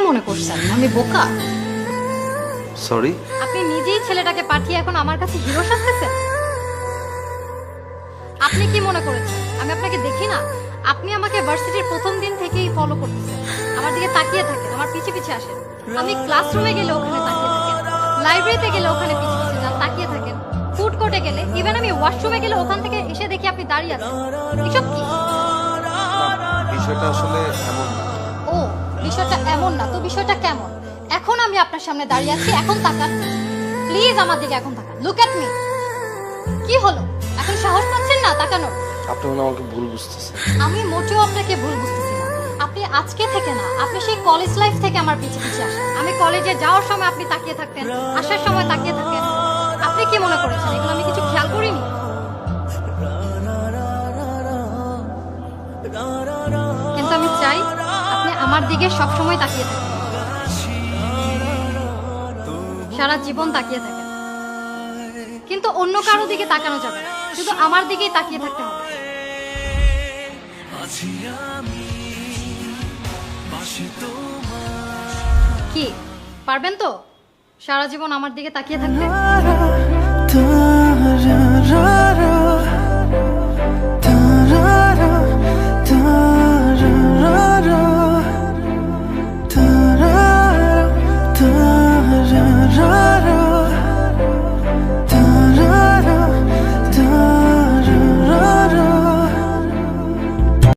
মনে করছেন আমি বোকা? সরি। আপনি নিজেই ছেলেটাকে পাঠিয়ে এখন আমার কাছে হিরো সাজতেছেন। আপনি কি মনে করেছেন আমি আপনাকে দেখি না? আপনি আমাকে ভার্সিটির প্রথম দিন থেকেই ফলো করতেছেন, আমার দিকে তাকিয়ে থাকেন, আমার পিছে পিছে আসেন। আমি ক্লাসরুমে গেলে ওখানে তাকিয়ে থাকেন, লাইব্রেরিতে গেলে ওখানে পিছে পিছে যান, তাকিয়ে থাকেন, ফুড কোর্টে গেলে, ইভেন আমি ওয়াশরুমে গেলে ওখান থেকে এসে দেখি আপনি দাঁড়িয়ে আছেন। এসব কি? বিষয়টা আসলে এমন না। ও, বিষয়টা এমন না তো বিষয়টা কেমন? এখন আমি আপনার সামনে দাঁড়িয়ে আছি, এখন তাকান প্লিজ, আমার দিকে এখন তাকান, লুক এট মি। কি হলো, এখন সাহস পাচ্ছেন না তাকানোর? আপনি মনে হয় আমাকে ভুল বুঝতেছেন। আমি মোটেও আপনাকে ভুল বুঝতেছি না। আপনি আজকে থেকে না, আপনি সেই কলেজ লাইফ থেকে আমার পিছে পিছে আসেন। আমি কলেজে যাওয়ার সময় আপনি তাকিয়ে থাকতেন, আসার সময় তাকিয়ে থাকতেন। আপনি কি মনে করেছেন এগুলো আমি কিছু খেয়াল করিনি? কিন্তু আমি চাই আপনি আমার দিকে সবসময় তাকিয়ে থাকেন, সারা জীবন তাকিয়ে থাকেন। কিন্তু অন্য কারো দিকে তাকানো যাবে না, শুধু আমার দিকেই তাকিয়ে থাকতে হবে। কি পারবেন তো সারা জীবন আমার দিকে তাকিয়ে থাকতে?